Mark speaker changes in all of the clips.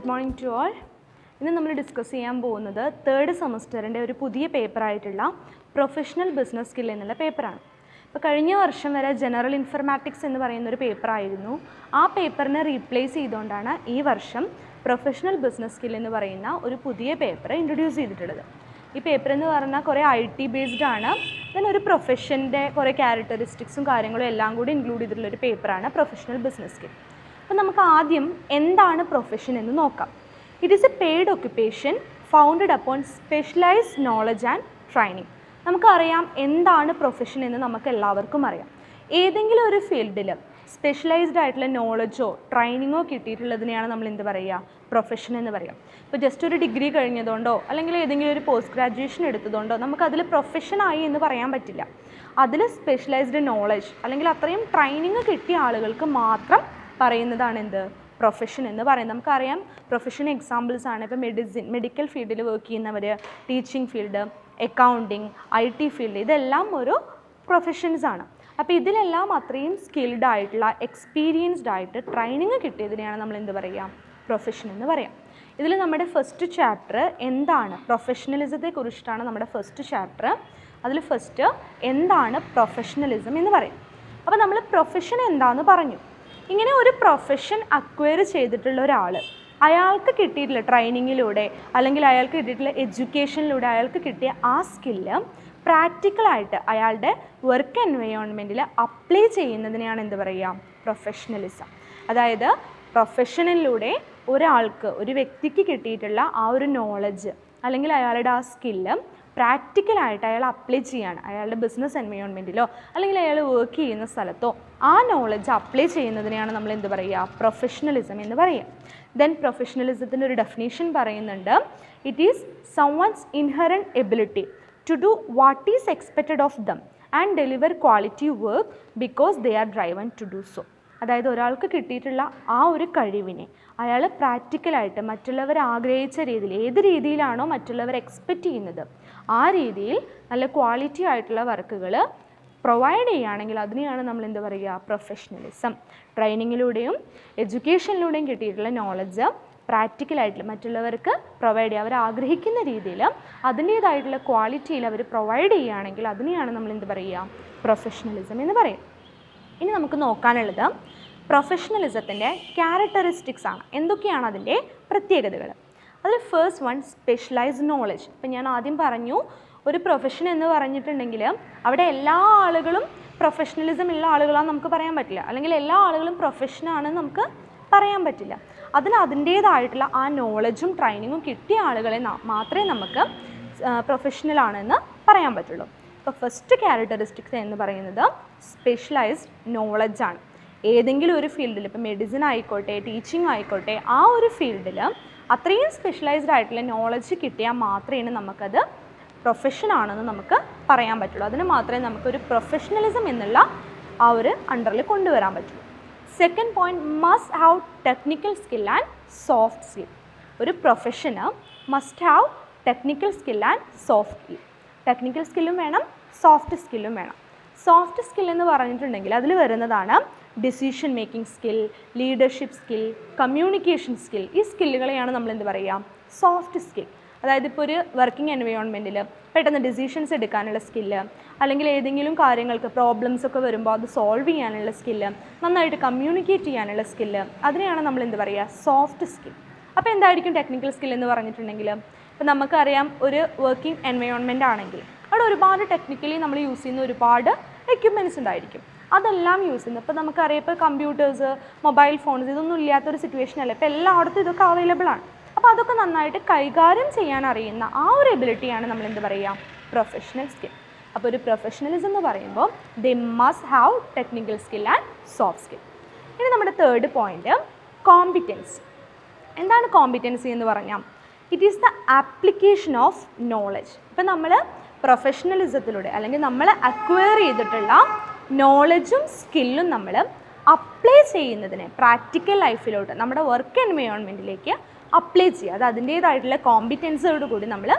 Speaker 1: Good morning to all. ഇന്ന് നമ്മൾ discuss ചെയ്യാൻ പോകുന്നത് തേർഡ് സെമസ്റ്ററിൻ്റെ ഒരു പുതിയ പേപ്പറായിട്ടുള്ള പ്രൊഫഷണൽ ബിസിനസ് സ്കിൽ എന്നുള്ള പേപ്പറാണ്. ഇപ്പോൾ കഴിഞ്ഞ വർഷം വരെ ജനറൽ ഇൻഫർമാറ്റിക്സ് എന്ന് പറയുന്നൊരു പേപ്പറായിരുന്നു. ആ പേപ്പറിനെ റീപ്ലേസ് ചെയ്തുകൊണ്ടാണ് ഈ വർഷം പ്രൊഫഷണൽ ബിസിനസ് സ്കിൽ എന്ന് പറയുന്ന ഒരു പുതിയ പേപ്പർ ഇൻട്രൊഡ്യൂസ് ചെയ്തിട്ടുള്ളത്. ഈ പേപ്പർ എന്ന് പറഞ്ഞാൽ കുറേ IT ബേസ്ഡ് ആണ്. ദെൻ ഒരു പ്രൊഫഷൻ്റെ കുറേ ക്യാരക്ടറിസ്റ്റിക്സും കാര്യങ്ങളും എല്ലാം കൂടി ഇൻക്ലൂഡ് ചെയ്തിട്ടുള്ളൊരു പേപ്പറാണ് പ്രൊഫഷണൽ ബിസിനസ് സ്കിൽ. അപ്പോൾ നമുക്ക് ആദ്യം എന്താണ് പ്രൊഫഷൻ എന്ന് നോക്കാം. It is A paid occupation founded upon specialised knowledge and training. നമുക്കറിയാം എന്താണ് പ്രൊഫഷൻ എന്ന് നമുക്ക് എല്ലാവർക്കും അറിയാം. ഏതെങ്കിലും ഒരു ഫീൽഡിൽ സ്പെഷ്യലൈസ്ഡ് ആയിട്ടുള്ള നോളജോ ട്രെയിനിങ്ങോ കിട്ടിയിട്ടുള്ളതിനെയാണ് നമ്മൾ എന്ത് പറയുക, പ്രൊഫഷൻ എന്ന് പറയാം. ഇപ്പോൾ ജസ്റ്റ് ഒരു ഡിഗ്രി കഴിഞ്ഞതുകൊണ്ടോ അല്ലെങ്കിൽ ഏതെങ്കിലും ഒരു പോസ്റ്റ് ഗ്രാജുവേഷൻ എടുത്തതുകൊണ്ടോ നമുക്കതിൽ പ്രൊഫഷനായി എന്ന് പറയാൻ പറ്റില്ല. അതിൽ സ്പെഷ്യലൈസ്ഡ് നോളജ് അല്ലെങ്കിൽ അത്രയും ട്രെയിനിങ് കിട്ടിയ ആളുകൾക്ക് മാത്രം പറയുന്നതാണ് എന്ത്, പ്രൊഫഷൻ എന്ന് പറയുന്നത്. നമുക്കറിയാം പ്രൊഫഷൻ എക്സാമ്പിൾസ് ആണ് ഇപ്പോൾ മെഡിക്കൽ ഫീൽഡിൽ വർക്ക് ചെയ്യുന്നവർ, teaching field, accounting, IT field, ഇതെല്ലാം ഒരു പ്രൊഫഷൻസ് ആണ്. അപ്പോൾ ഇതിലെല്ലാം അത്രയും സ്കിൽഡ് ആയിട്ടുള്ള എക്സ്പീരിയൻസ്ഡ് ആയിട്ട് ട്രെയിനിങ് കിട്ടിയതിനെയാണ് നമ്മൾ എന്ത് പറയുക, പ്രൊഫഷൻ എന്ന് പറയാം. ഇതിൽ നമ്മുടെ ഫസ്റ്റ് ചാപ്റ്റർ എന്താണ്, പ്രൊഫഷണലിസത്തെ കുറിച്ചിട്ടാണ് നമ്മുടെ ഫസ്റ്റ് ചാപ്റ്റർ. അതിൽ ഫസ്റ്റ് എന്താണ് പ്രൊഫഷണലിസം എന്ന് പറയും. അപ്പോൾ നമ്മൾ പ്രൊഫഷൻ എന്താണെന്ന് പറഞ്ഞു. ഇങ്ങനെ ഒരു പ്രൊഫഷൻ അക്വയർ ചെയ്തിട്ടുള്ള ഒരാൾ, അയാൾക്ക് കിട്ടിയിട്ടുള്ള ട്രെയിനിങ്ങിലൂടെ അല്ലെങ്കിൽ അയാൾക്ക് കിട്ടിയിട്ടുള്ള എഡ്യൂക്കേഷനിലൂടെ അയാൾക്ക് കിട്ടിയ ആ സ്കില്ല് പ്രാക്ടിക്കലായിട്ട് അയാളുടെ വർക്ക് എൻവയോൺമെൻറ്റിൽ അപ്ലൈ ചെയ്യുന്നതിനെയാണ് എന്ത് പറയുക, പ്രൊഫഷണലിസം. അതായത് പ്രൊഫഷനിലൂടെ ഒരാൾക്ക്, ഒരു വ്യക്തിക്ക് കിട്ടിയിട്ടുള്ള ആ ഒരു നോളജ് അല്ലെങ്കിൽ അയാളുടെ ആ സ്കില്ല് പ്രാക്ടിക്കലായിട്ട് അയാൾ അപ്ലൈ ചെയ്യാണ്. അയാളുടെ ബിസിനസ് എൻവയോൺമെൻറ്റിലോ അല്ലെങ്കിൽ അയാൾ വർക്ക് ചെയ്യുന്ന സ്ഥലത്തോ ആ നോളജ് അപ്ലൈ ചെയ്യുന്നതിനെയാണ് നമ്മൾ എന്ത് പറയുക, പ്രൊഫഷണലിസം എന്ന് പറയുക. ദെൻ പ്രൊഫഷണലിസത്തിൻ്റെ ഒരു ഡെഫിനേഷൻ പറയുന്നുണ്ട്. It is someone's inherent ability to do what is expected of them and deliver quality work because they are driven to do so. അതായത് ഒരാൾക്ക് കിട്ടിയിട്ടുള്ള ആ ഒരു കഴിവിനെ അയാൾ പ്രാക്ടിക്കലായിട്ട് മറ്റുള്ളവർ ആഗ്രഹിച്ച രീതിയിൽ, ഏത് രീതിയിലാണോ മറ്റുള്ളവർ എക്സ്പെക്റ്റ് ചെയ്യുന്നത് ആ രീതിയിൽ നല്ല ക്വാളിറ്റി ആയിട്ടുള്ള വർക്കുകൾ പ്രൊവൈഡ് ചെയ്യുകയാണെങ്കിൽ അതിനെയാണ് നമ്മൾ എന്ത് പറയുക, പ്രൊഫഷണലിസം. ട്രെയിനിങ്ങിലൂടെയും എഡ്യൂക്കേഷനിലൂടെയും കിട്ടിയിട്ടുള്ള നോളജ് പ്രാക്ടിക്കലായിട്ട് മറ്റുള്ളവർക്ക് പ്രൊവൈഡ് ചെയ്യുക, അവർ ആഗ്രഹിക്കുന്ന രീതിയിൽ അതിൻ്റേതായിട്ടുള്ള ക്വാളിറ്റിയിൽ അവർ പ്രൊവൈഡ് ചെയ്യുകയാണെങ്കിൽ അതിനെയാണ് നമ്മൾ എന്ത് പറയുക, പ്രൊഫഷണലിസം എന്ന് പറയും. ഇനി നമുക്ക് നോക്കാനുള്ളത് പ്രൊഫഷണലിസത്തിൻ്റെ ക്യാരക്ടറിസ്റ്റിക്സ് ആണ്. എന്തൊക്കെയാണ് അതിൻ്റെ പ്രത്യേകതകൾ? അതിൽ ഫസ്റ്റ് വൺ, സ്പെഷ്യലൈസ്ഡ് നോളജ്. ഇപ്പം ഞാൻ ആദ്യം പറഞ്ഞു, ഒരു പ്രൊഫഷൻ എന്ന് പറഞ്ഞിട്ടുണ്ടെങ്കിൽ അവിടെ എല്ലാ ആളുകളും പ്രൊഫഷണലിസം ഉള്ള ആളുകളാണെന്ന് നമുക്ക് പറയാൻ പറ്റില്ല, അല്ലെങ്കിൽ എല്ലാ ആളുകളും പ്രൊഫഷനാണെന്ന് നമുക്ക് പറയാൻ പറ്റില്ല. അതിന് അതിൻ്റേതായിട്ടുള്ള ആ നോളജും ട്രെയിനിങ്ങും കിട്ടിയ ആളുകളെ മാത്രമേ നമുക്ക് പ്രൊഫഷണലാണെന്ന് പറയാൻ പറ്റുള്ളൂ. ഇപ്പോൾ ഫസ്റ്റ് ക്യാരക്ടറിസ്റ്റിക്സ് എന്ന് പറയുന്നത് സ്പെഷ്യലൈസ്ഡ് നോളജാണ്. ഏതെങ്കിലും ഒരു ഫീൽഡിൽ, ഇപ്പോൾ മെഡിസിൻ ആയിക്കോട്ടെ, ടീച്ചിങ് ആയിക്കോട്ടെ, ആ ഒരു ഫീൽഡിൽ അത്രയും സ്പെഷ്യലൈസ്ഡ് ആയിട്ടുള്ള നോളജ് കിട്ടിയാൽ മാത്രമേ നമുക്കത് പ്രൊഫഷനാണെന്ന് നമുക്ക് പറയാൻ പറ്റുള്ളൂ. അതിന് മാത്രമേ നമുക്കൊരു പ്രൊഫഷണലിസം എന്നുള്ള ആ ഒരു അണ്ടറിൽ കൊണ്ടുവരാൻ പറ്റുള്ളൂ. Second point, must have technical skill and soft skill. ഒരു പ്രൊഫഷന് must have technical skill and soft skill. Technical സ്കില്ലും വേണം, സോഫ്റ്റ് സ്കില്ലും വേണം. സോഫ്റ്റ് സ്കിൽ എന്ന് പറഞ്ഞിട്ടുണ്ടെങ്കിൽ അതിൽ വരുന്നതാണ് decision making skill, leadership skill, communication skill. ഈ സ്കില്ലുകളെയാണ് നമ്മൾ എന്ത് പറയുക, സോഫ്റ്റ് സ്കിൽ. അതായത് ഇപ്പോൾ ഒരു വർക്കിംഗ് എൻവയോൺമെൻറ്റിൽ പെട്ടെന്ന് ഡിസിഷൻസ് എടുക്കാനുള്ള സ്കില്ല്, അല്ലെങ്കിൽ ഏതെങ്കിലും കാര്യങ്ങൾക്ക് പ്രോബ്ലംസ് ഒക്കെ വരുമ്പോൾ അത് സോൾവ് ചെയ്യാനുള്ള സ്കില്ല്, നന്നായിട്ട് കമ്മ്യൂണിക്കേറ്റ് ചെയ്യാനുള്ള സ്കില്ല്, അതിനെയാണ് നമ്മൾ എന്ത് പറയുക, സോഫ്റ്റ് സ്കിൽ. അപ്പോൾ എന്തായിരിക്കും ടെക്നിക്കൽ സ്കിൽ എന്ന് പറഞ്ഞിട്ടുണ്ടെങ്കിൽ, ഇപ്പോൾ നമുക്കറിയാം ഒരു വർക്കിംഗ് എൻവയോൺമെൻ്റ് ആണെങ്കിൽ അവിടെ ഒരുപാട് ടെക്നിക്കലി നമ്മൾ യൂസ് ചെയ്യുന്ന ഒരുപാട് എക്യുപ്മെൻറ്റ്സ് ഉണ്ടായിരിക്കും. അതെല്ലാം യൂസ് ചെയ്യുന്നത്, ഇപ്പോൾ നമുക്കറിയാം ഇപ്പോൾ കമ്പ്യൂട്ടേഴ്സ്, മൊബൈൽ ഫോൺസ്, ഇതൊന്നും ഇല്ലാത്തൊരു സിറ്റുവേഷൻ അല്ല, ഇപ്പോൾ എല്ലായിടത്തും ഇതൊക്കെ അവൈലബിൾ ആണ്. അപ്പോൾ അതൊക്കെ നന്നായിട്ട് കൈകാര്യം ചെയ്യാൻ അറിയുന്ന ആ ഒരു എബിലിറ്റിയാണ് നമ്മൾ എന്ത് പറയുക, പ്രൊഫഷണൽ സ്കിൽ. അപ്പോൾ ഒരു പ്രൊഫഷണലിസം എന്ന് പറയുമ്പോൾ they must have technical skill and soft skill. ഇനി നമ്മുടെ തേർഡ് പോയിൻറ്റ്, കോമ്പിറ്റൻസി. എന്താണ് കോമ്പിറ്റൻസി എന്ന് പറഞ്ഞാൽ, it is the application of knowledge. ഇപ്പം നമ്മൾ പ്രൊഫഷണലിസത്തിലൂടെ അല്ലെങ്കിൽ നമ്മൾ അക്വയർ ചെയ്തിട്ടുള്ള നോളജും സ്കില്ലും നമ്മൾ അപ്ലൈ ചെയ്യുന്നതിനെ പ്രാക്ടിക്കൽ ലൈഫിലോട്ട് നമ്മുടെ വർക്ക് എൻവയോൺമെൻറ്റിലേക്ക് അപ്ലൈ ചെയ്യുക. അത് അതിൻ്റേതായിട്ടുള്ള കോമ്പിറ്റൻസിയോട് കൂടി നമ്മൾ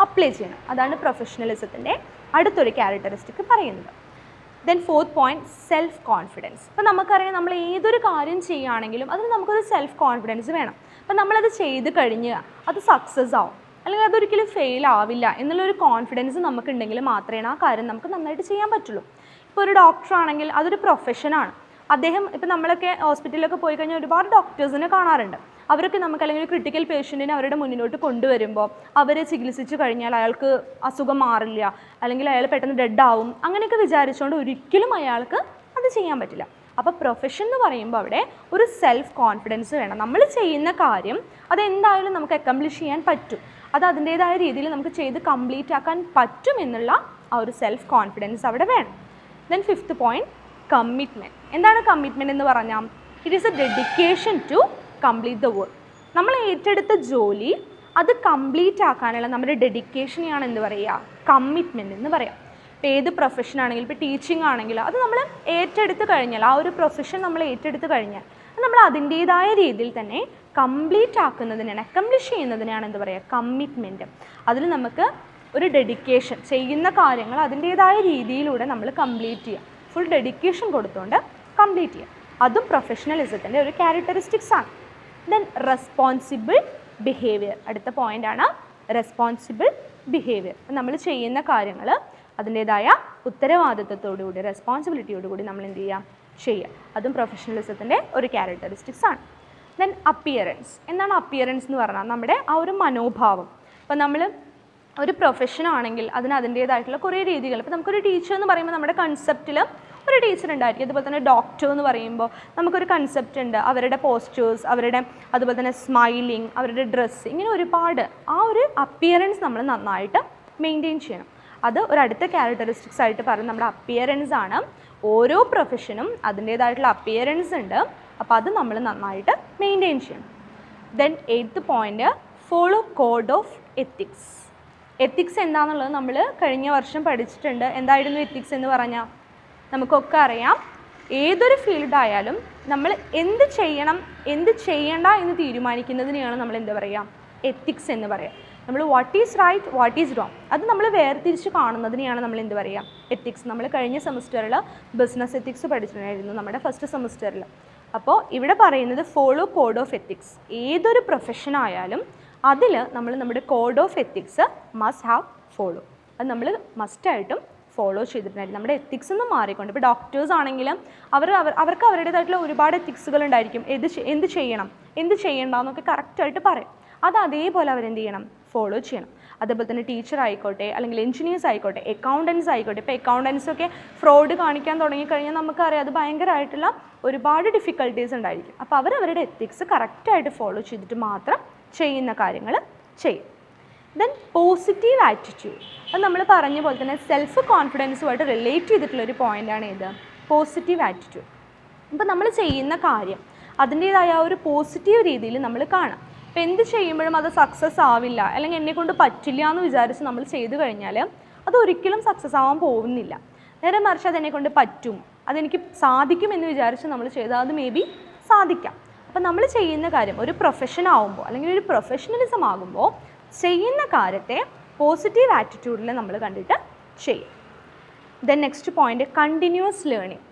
Speaker 1: അപ്ലൈ ചെയ്യണം. അതാണ് പ്രൊഫഷണലിസത്തിൻ്റെ അടുത്തൊരു ക്യാരക്ടറിസ്റ്റിക് പറയുന്നത്. Then fourth point self confidence. ഇപ്പോൾ നമുക്കറിയാം നമ്മൾ ഏതൊരു കാര്യം ചെയ്യുകയാണെങ്കിലും അതിന് നമുക്കൊരു സെൽഫ് കോൺഫിഡൻസ് വേണം. അപ്പോൾ നമ്മളത് ചെയ്ത് കഴിഞ്ഞ് അത് സക്സസ് ആവും അല്ലെങ്കിൽ അതൊരിക്കലും ഫെയിൽ ആവില്ല എന്നുള്ളൊരു കോൺഫിഡൻസ് നമുക്കുണ്ടെങ്കിൽ മാത്രമേ ആ കാര്യം നമുക്ക് നന്നായിട്ട് ചെയ്യാൻ പറ്റുള്ളൂ. ഇപ്പോൾ ഒരു ഡോക്ടറാണെങ്കിൽ അതൊരു പ്രൊഫഷനാണ്. അദ്ദേഹം ഇപ്പോൾ നമ്മളൊക്കെ ഹോസ്പിറ്റലിലൊക്കെ പോയി കഴിഞ്ഞാൽ ഒരുപാട് ഡോക്ടേഴ്സിനെ കാണാറുണ്ട്. അവരൊക്കെ നമുക്ക് അല്ലെങ്കിൽ ഒരു ക്രിട്ടിക്കൽ പേഷ്യൻറ്റിനെ അവരുടെ മുന്നിലോട്ട് കൊണ്ടുവരുമ്പോൾ അവരെ ചികിത്സിച്ച് കഴിഞ്ഞാൽ അയാൾക്ക് അസുഖം മാറില്ല അല്ലെങ്കിൽ അയാൾ പെട്ടെന്ന് ഡെഡ് ആവും അങ്ങനെയൊക്കെ വിചാരിച്ചുകൊണ്ട് ഒരിക്കലും അയാൾക്ക് അത് ചെയ്യാൻ പറ്റില്ല. അപ്പോൾ പ്രൊഫഷൻ എന്ന് പറയുമ്പോൾ അവിടെ ഒരു സെൽഫ് കോൺഫിഡൻസ് വേണം. നമ്മൾ ചെയ്യുന്ന കാര്യം അതെന്തായാലും നമുക്ക് അക്കംപ്ലിഷ് ചെയ്യാൻ പറ്റും, അത് അതിൻ്റേതായ രീതിയിൽ നമുക്ക് ചെയ്ത് കംപ്ലീറ്റ് ആക്കാൻ പറ്റും എന്നുള്ള ആ ഒരു സെൽഫ് കോൺഫിഡൻസ് അവിടെ വേണം. Then fifth point commitment. എന്താണ് കമ്മിറ്റ്മെൻറ്റ് എന്ന് പറഞ്ഞാൽ it is a dedication to complete the work. നമ്മൾ ഏറ്റെടുത്ത ജോലി അത് കംപ്ലീറ്റ് ആക്കാനുള്ള നമ്മുടെ ഡെഡിക്കേഷനെയാണ് എന്ത് പറയുക, കമ്മിറ്റ്മെൻറ്റ് എന്ന് പറയാം. ഇപ്പോൾ ഏത് പ്രൊഫഷൻ ആണെങ്കിലും ഇപ്പോൾ ടീച്ചിങ് ആണെങ്കിലും അത് നമ്മൾ ഏറ്റെടുത്ത് കഴിഞ്ഞാൽ ആ ഒരു പ്രൊഫഷൻ നമ്മൾ ഏറ്റെടുത്ത് കഴിഞ്ഞാൽ നമ്മൾ അതിൻ്റേതായ രീതിയിൽ തന്നെ കംപ്ലീറ്റ് ആക്കുന്നതിനാണ്, അക്കംപ്ലിഷ് ചെയ്യുന്നതിനാണ് എന്ത് പറയുക, കമ്മിറ്റ്മെൻറ്റ്. അതിൽ നമുക്ക് ഒരു ഡെഡിക്കേഷൻ ചെയ്യുന്ന കാര്യങ്ങൾ അതിൻ്റേതായ രീതിയിലൂടെ നമ്മൾ കംപ്ലീറ്റ് ചെയ്യുക, ഫുൾ ഡെഡിക്കേഷൻ കൊടുത്തുകൊണ്ട് കംപ്ലീറ്റ് ചെയ്യുക. അതും പ്രൊഫഷണലിസത്തിൻ്റെ ഒരു ക്യാരക്ടറിസ്റ്റിക്സ് ആണ്. Then responsible behaviour. അടുത്ത പോയിൻ്റാണ് റെസ്പോൺസിബിൾ ബിഹേവിയർ. നമ്മൾ ചെയ്യുന്ന കാര്യങ്ങൾ അതിൻ്റേതായ ഉത്തരവാദിത്വത്തോടുകൂടി റെസ്പോൺസിബിലിറ്റിയോടുകൂടി നമ്മൾ എന്ത് ചെയ്യുക. അതും പ്രൊഫഷണലിസത്തിൻ്റെ ഒരു ക്യാരക്ടറിസ്റ്റിക്സ് ആണ്. Then appearance. എന്താണ് അപ്പിയറൻസ് എന്ന് പറഞ്ഞാൽ നമ്മുടെ ആ ഒരു മനോഭാവം. ഇപ്പോൾ നമ്മൾ ഒരു പ്രൊഫഷനാണെങ്കിൽ അതിന് അതിൻ്റേതായിട്ടുള്ള കുറേ രീതികൾ. ഇപ്പോൾ നമുക്കൊരു ടീച്ചർ എന്ന് പറയുമ്പോൾ നമ്മുടെ കൺസെപ്റ്റിൽ ഒരു ടീച്ചർ ഉണ്ടായിരിക്കും. അതുപോലെ തന്നെ ഡോക്ടർ എന്ന് പറയുമ്പോൾ നമുക്കൊരു കൺസെപ്റ്റ് ഉണ്ട്, അവരുടെ പോസ്റ്റേഴ്സ്, അവരുടെ അതുപോലെ തന്നെ സ്മൈലിങ്, അവരുടെ ഡ്രസ്സ്, ഇങ്ങനെ ഒരുപാട് ആ ഒരു അപ്പിയറൻസ് നമ്മൾ നന്നായിട്ട് മെയിൻറ്റെയിൻ ചെയ്യണം. അത് ഒരു അടുത്ത ക്യാരക്ടറിസ്റ്റിക്സ് ആയിട്ട് പറയുന്നത് നമ്മുടെ അപ്പിയറൻസ് ആണ്. ഓരോ പ്രൊഫഷനും അതിൻ്റേതായിട്ടുള്ള അപ്പിയറൻസ് ഉണ്ട്, അപ്പോൾ അത് നമ്മൾ നന്നായിട്ട് മെയിൻറ്റെയിൻ ചെയ്യണം. Then eighth point follow code of ethics. Ethics എന്താണെന്നുള്ളത് നമ്മൾ കഴിഞ്ഞ വർഷം പഠിച്ചിട്ടുണ്ട്. എന്തായിരുന്നു എത്തിക്സ് എന്ന് പറഞ്ഞാൽ നമുക്കൊക്കെ അറിയാം, ഏതൊരു ഫീൽഡായാലും നമ്മൾ എന്ത് ചെയ്യണം എന്ത് ചെയ്യണ്ട എന്ന് തീരുമാനിക്കുന്നതിനെയാണ് നമ്മൾ എന്താ പറയുക, എത്തിക്സ് എന്ന് പറയുക. നമ്മൾ what is right what is wrong അത് നമ്മൾ വേർതിരിച്ച് കാണുന്നതിനെയാണ് നമ്മൾ എന്ത് പറയുക, എത്തിക്സ്. നമ്മൾ കഴിഞ്ഞ സെമിസ്റ്ററിൽ ബിസിനസ് എത്തിക്സ് പഠിച്ചിട്ടുണ്ടായിരുന്നു നമ്മുടെ ഫസ്റ്റ് സെമിസ്റ്ററിൽ. അപ്പോൾ ഇവിടെ പറയുന്നത് ഫോളോ കോഡ് ഓഫ് എത്തിക്സ്. ഏതൊരു പ്രൊഫഷനായാലും അതിൽ നമ്മൾ നമ്മുടെ code of ethics must have follow. അത് നമ്മൾ മസ്റ്റായിട്ടും ഫോളോ ചെയ്തിട്ടുണ്ടായിരിക്കും. നമ്മുടെ എത്തിക്സ് എന്ന് മാറിക്കൊണ്ട് ഇപ്പോൾ ഡോക്ടേഴ്സ് ആണെങ്കിലും അവർക്ക് അവരുടേതായിട്ടുള്ള ഒരുപാട് എത്തിക്സുകൾ ഉണ്ടായിരിക്കും. എന്ത് ചെയ്യണം എന്ത് ചെയ്യണ്ട എന്നൊക്കെ കറക്റ്റായിട്ട് പറയും. അത് അതേപോലെ അവരെന്ത് ചെയ്യണം, ഫോളോ ചെയ്യണം. അതേപോലെ തന്നെ ടീച്ചർ ആയിക്കോട്ടെ അല്ലെങ്കിൽ എഞ്ചിനീയേഴ്സ് ആയിക്കോട്ടെ അക്കൗണ്ടൻസ് ആയിക്കോട്ടെ. ഇപ്പോൾ അക്കൗണ്ടൻസൊക്കെ ഫ്രോഡ് കാണിക്കാൻ തുടങ്ങിക്കഴിഞ്ഞാൽ നമുക്കറിയാം അത് ഭയങ്കരമായിട്ടുള്ള ഒരുപാട് ഡിഫിക്കൽട്ടീസ് ഉണ്ടായിരിക്കും. അപ്പോൾ അവരവരുടെ എത്തിക്സ് കറക്റ്റായിട്ട് ഫോളോ ചെയ്തിട്ട് മാത്രം ചെയ്യുന്ന കാര്യങ്ങൾ ചെയ്യും. Then positive attitude. അത് നമ്മൾ പറഞ്ഞ പോലെ തന്നെ സെൽഫ് കോൺഫിഡൻസുമായിട്ട് റിലേറ്റ് ചെയ്തിട്ടുള്ളൊരു പോയിൻ്റാണ് ഇത്, പോസിറ്റീവ് ആറ്റിറ്റ്യൂഡ്. ഇപ്പോൾ നമ്മൾ ചെയ്യുന്ന കാര്യം അതിൻ്റേതായ ഒരു പോസിറ്റീവ് രീതിയിൽ നമ്മൾ കാണാം. ഇപ്പോൾ എന്ത് ചെയ്യുമ്പോഴും അത് സക്സസ് ആവില്ല അല്ലെങ്കിൽ എന്നെക്കൊണ്ട് പറ്റില്ല എന്ന് വിചാരിച്ച് നമ്മൾ ചെയ്തു കഴിഞ്ഞാൽ അതൊരിക്കലും സക്സസ് ആവാൻ പോകുന്നില്ല. നേരെ മറിച്ച് അതെന്നെക്കൊണ്ട് പറ്റും, അതെനിക്ക് സാധിക്കുമെന്ന് വിചാരിച്ച് നമ്മൾ ചെയ്താൽ അത് മേ ബി സാധിക്കാം. അപ്പോൾ നമ്മൾ ചെയ്യുന്ന കാര്യം ഒരു പ്രൊഫഷൻ ആകുമ്പോൾ അല്ലെങ്കിൽ ഒരു പ്രൊഫഷണലിസം ആകുമ്പോൾ ചെയ്യുന്ന കാര്യത്തെ പോസിറ്റീവ് ആറ്റിറ്റ്യൂഡിൽ നമ്മൾ കണ്ടിട്ട് ചെയ്യും. Then next point continuous learning.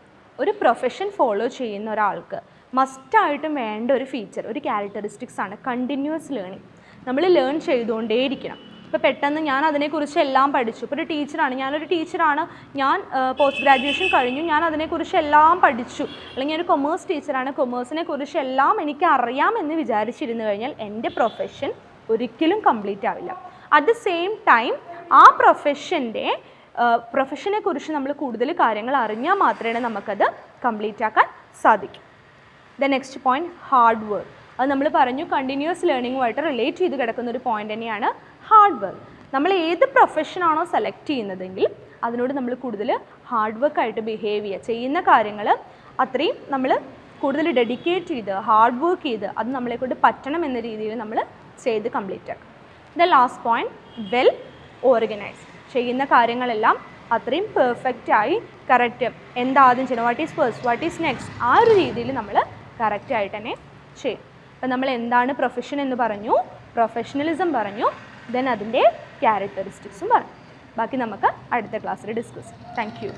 Speaker 1: ഒരു പ്രൊഫഷൻ ഫോളോ ചെയ്യുന്ന ഒരാൾക്ക് മസ്റ്റായിട്ടും വേണ്ട ഒരു ഫീച്ചർ, ഒരു ക്യാരക്ടറിസ്റ്റിക്സ് ആണ് കണ്ടിന്യൂസ് ലേണിംഗ്. നമ്മൾ ലേൺ ചെയ്തുകൊണ്ടേയിരിക്കണം. ഇപ്പോൾ പെട്ടെന്ന് ഞാൻ അതിനെക്കുറിച്ച് എല്ലാം പഠിച്ചു. ഇപ്പോൾ ഒരു ടീച്ചറാണ്, ഞാനൊരു ടീച്ചറാണ്, ഞാൻ പോസ്റ്റ് ഗ്രാജുവേഷൻ കഴിഞ്ഞു, ഞാൻ അതിനെക്കുറിച്ച് എല്ലാം പഠിച്ചു. അല്ലെങ്കിൽ ഒരു കൊമേഴ്സ് ടീച്ചറാണ്, കൊമേഴ്സിനെ കുറിച്ച് എല്ലാം എനിക്ക് അറിയാമെന്ന് വിചാരിച്ചിരുന്നു കഴിഞ്ഞാൽ എൻ്റെ പ്രൊഫഷൻ ഒരിക്കലും കംപ്ലീറ്റ് ആവില്ല. അറ്റ് ദ സെയിം ടൈം ആ പ്രൊഫഷനെ കുറിച്ച് നമ്മൾ കൂടുതൽ കാര്യങ്ങൾ അറിഞ്ഞാൽ മാത്രമേ നമുക്കത് കംപ്ലീറ്റ് ആക്കാൻ സാധിക്കൂ. The next point hard work. അത് നമ്മൾ പറഞ്ഞു കണ്ടിന്യൂസ് ലേണിങ്ങുമായിട്ട് റിലേറ്റ് ചെയ്ത് കിടക്കുന്ന ഒരു പോയിൻ്റ് തന്നെയാണ് ഹാർഡ് വർക്ക്. നമ്മൾ ഏത് പ്രൊഫഷനാണോ സെലക്ട് ചെയ്യുന്നതെങ്കിൽ അതിനോട് നമ്മൾ കൂടുതൽ ഹാർഡ് വർക്കായിട്ട് ബിഹേവ് ചെയ്യുന്ന കാര്യങ്ങൾ അത്രയും നമ്മൾ കൂടുതൽ ഡെഡിക്കേറ്റ് ചെയ്ത് ഹാർഡ് വർക്ക് ചെയ്ത് അത് നമ്മളെക്കൊണ്ട് പറ്റണം എന്ന രീതിയിൽ നമ്മൾ ചെയ്ത് കംപ്ലീറ്റ് ആക്കും. The last point well organise. ചെയ്യുന്ന കാര്യങ്ങളെല്ലാം അത്രയും പെർഫെക്റ്റായി കറക്റ്റ് എന്താദ്യം ചെയ്യണം, what is first what is next ആ ഒരു രീതിയിൽ നമ്മൾ കറക്റ്റായിട്ട് തന്നെ ചെയ്യും. അപ്പം നമ്മൾ എന്താണ് പ്രൊഫഷൻ എന്ന് പറഞ്ഞു, പ്രൊഫഷണലിസം പറഞ്ഞു, ദെൻ അതിൻ്റെ ക്യാരക്ടറിസ്റ്റിക്സും പറഞ്ഞു. ബാക്കി നമുക്ക് അടുത്ത ക്ലാസ്സിൽ ഡിസ്കസ് ചെയ്യാം. Thank you.